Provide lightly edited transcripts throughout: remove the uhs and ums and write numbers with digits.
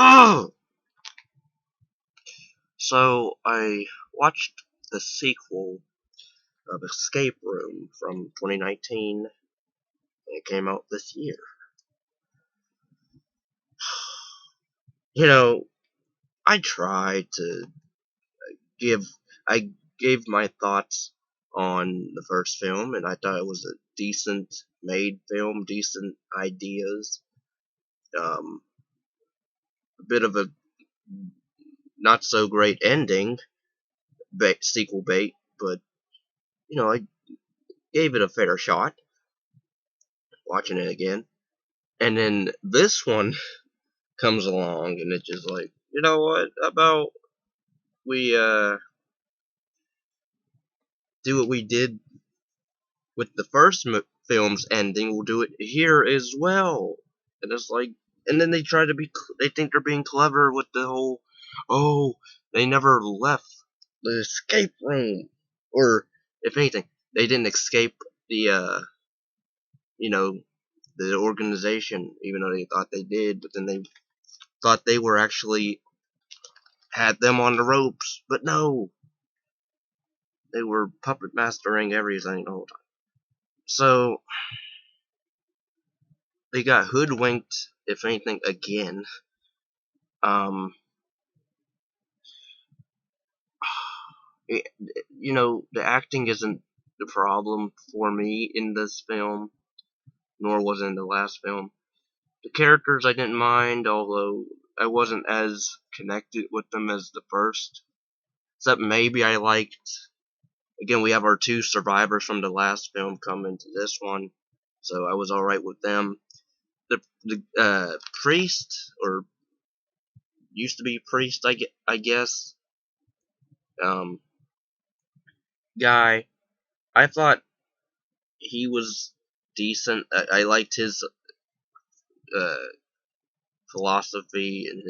Oh! So, I watched the sequel of Escape Room from 2019, and it came out this year. You know, I tried to give, I gave my thoughts on the first film, and I thought it was a decent made film, decent ideas, a bit of a not so great ending, sequel bait, but, I gave it a fair shot, watching it again. And then this one comes along, and it's just like, you know what, how about we, do what we did with the first film's ending, we'll do it here as well. And it's like, and then they try to they think they're being clever with the whole, oh, they never left the escape room. Or, if anything, they didn't escape the, the organization, even though they thought they did, but then they thought they were actually had them on the ropes, but no, they were puppet mastering everything the whole time. So, they got hoodwinked, if anything, again. The acting isn't the problem for me in this film, nor was it in the last film. The characters I didn't mind, although I wasn't as connected with them as the first. Except maybe I liked, again, we have our two survivors from the last film come into this one, so I was alright with them. The priest, or used to be priest, I guess, guy, I thought he was decent. I liked his uh, philosophy and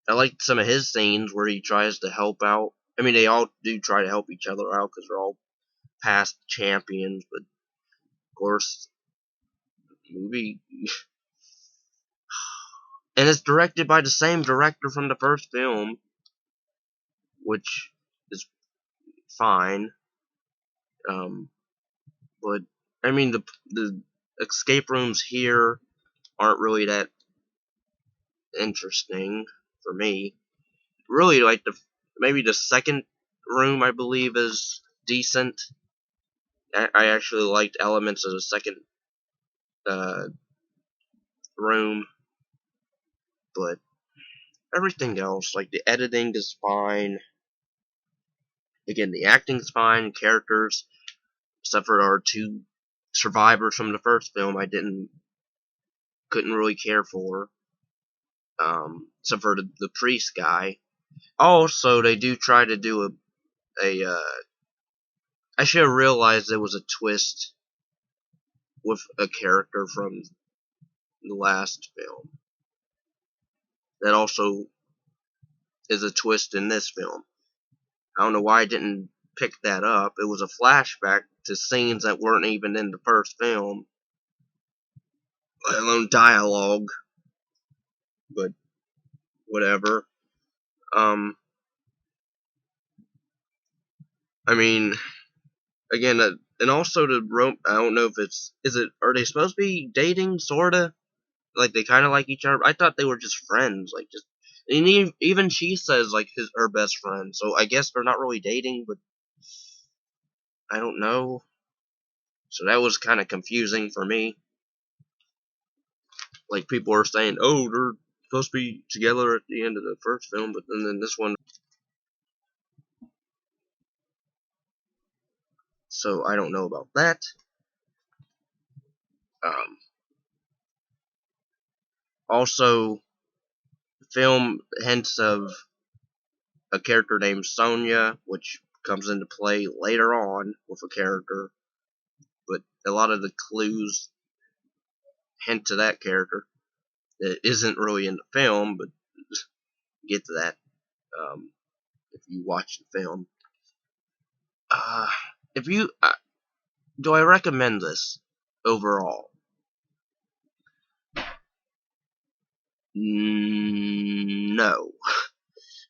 I liked some of his scenes where he tries to help out. I mean, they all do try to help each other out because they're all past champions, but of course, the movie. And it's directed by the same director from the first film, which is fine. But I mean, the escape rooms here aren't really that interesting for me. Really, like maybe the second room, I believe, is decent. I actually liked elements of the second uh, room, but everything else, like the editing is fine. Again, the acting's fine, characters, except for our two survivors from the first film, I couldn't really care for. Except for the priest guy. Also, they do try to do I should have realized there was a twist with a character from the last film. That also is a twist in this film. I don't know why I didn't pick that up. It was a flashback to scenes that weren't even in the first film, let alone dialogue. But whatever. I mean, again, and also I don't know if are they supposed to be dating, sorta? Like, they kinda like each other? I thought they were just friends, like, just, and even she says, like, her best friend, so I guess they're not really dating, but I don't know. So that was kinda confusing for me. Like, people are saying, oh, they're supposed to be together at the end of the first film, but then in this one. So I don't know about that. Also, the film hints of a character named Sonia, which comes into play later on with a character, but a lot of the clues hint to that character. It isn't really in the film, but get to that if you watch the film. If you do, I recommend this overall. No.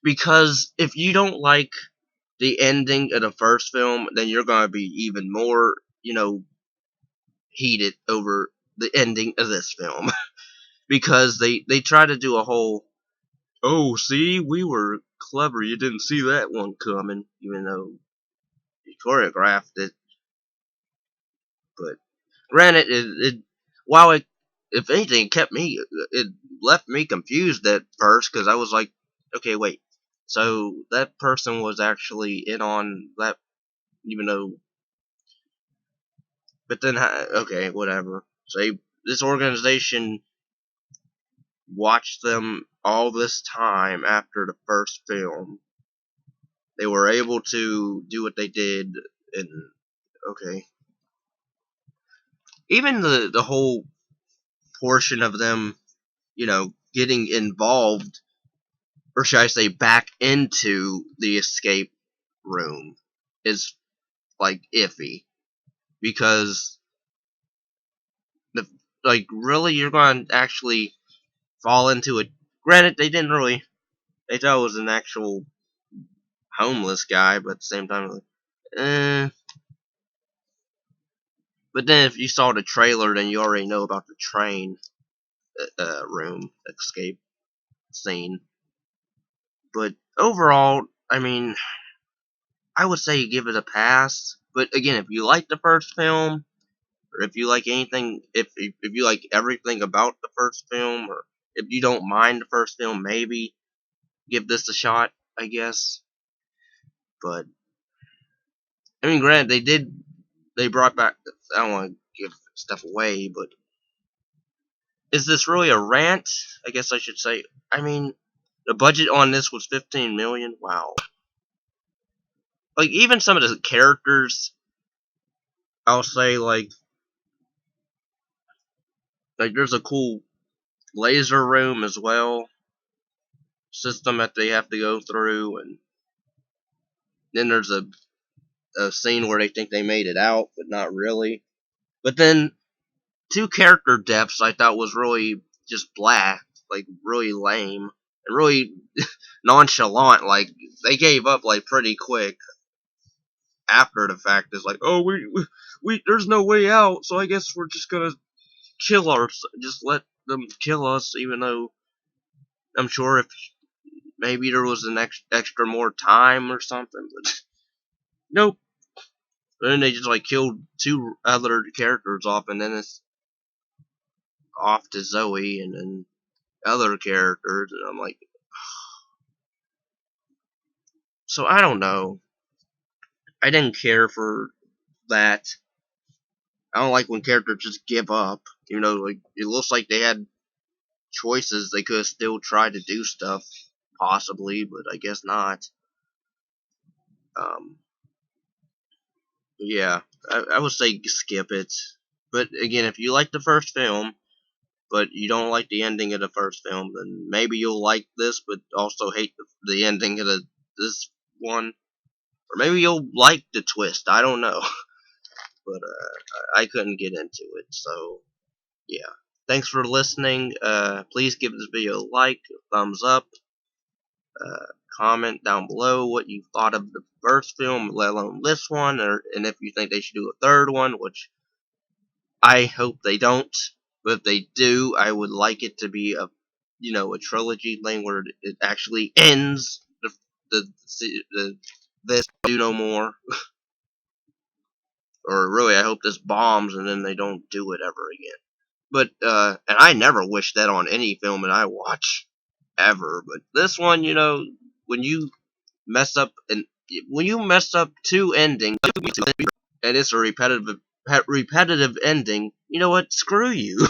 Because if you don't like the ending of the first film, then you're gonna be even more, heated over the ending of this film. Because they try to do a whole, oh, see, we were clever, you didn't see that one coming, even though you choreographed it. But granted, while it, if anything, it left me confused at first, because I was like, okay, wait, so that person was actually in on that, even though, but then, okay, whatever. So this organization watched them all this time after the first film. They were able to do what they did, and okay, even the whole portion of them, getting involved, or should I say, back into the escape room, is like iffy, because the really, you're going to actually fall into it. Granted, they didn't really. They thought it was an actual homeless guy, but at the same time, eh. But then if you saw the trailer, then you already know about the train room escape scene. But overall, I mean, I would say give it a pass. But again, if you like the first film, or if you like anything, if you like everything about the first film, or if you don't mind the first film, maybe give this a shot, I guess. But I mean, granted, they brought back. I don't want to give stuff away, but is this really a rant? I guess I should say. I mean, the budget on this was 15 million. Wow. Like, even some of the characters, I'll say, there's a cool laser room as well, system that they have to go through, and then there's a scene where they think they made it out, but not really. But then, two character deaths I thought was really just blah, like, really lame, and really nonchalant, like, they gave up, like, pretty quick after the fact. It's like, oh, we there's no way out, so I guess we're just gonna just let them kill us, even though I'm sure if maybe there was an extra more time or something, but nope. And then they just like killed two other characters off, and then it's off to Zoe and then other characters, and I'm like, so I don't know. I didn't care for that. I don't like when characters just give up. Like, it looks like they had choices. They could have still tried to do stuff, possibly, but I guess not. Um, yeah, I would say skip it. But again, if you like the first film, but you don't like the ending of the first film, then maybe you'll like this, but also hate the ending of this one. Or maybe you'll like the twist. I don't know. But I couldn't get into it, so yeah. Thanks for listening. Please give this video a like, a thumbs up, uh, comment down below what you thought of the first film, let alone this one, and if you think they should do a third one, which I hope they don't. But if they do, I would like it to be a trilogy thing where it actually ends the this do no more. Or really, I hope this bombs and then they don't do it ever again. But and I never wish that on any film that I watch ever. But this one, when you mess up two endings and it's a repetitive ending, you know what? Screw you.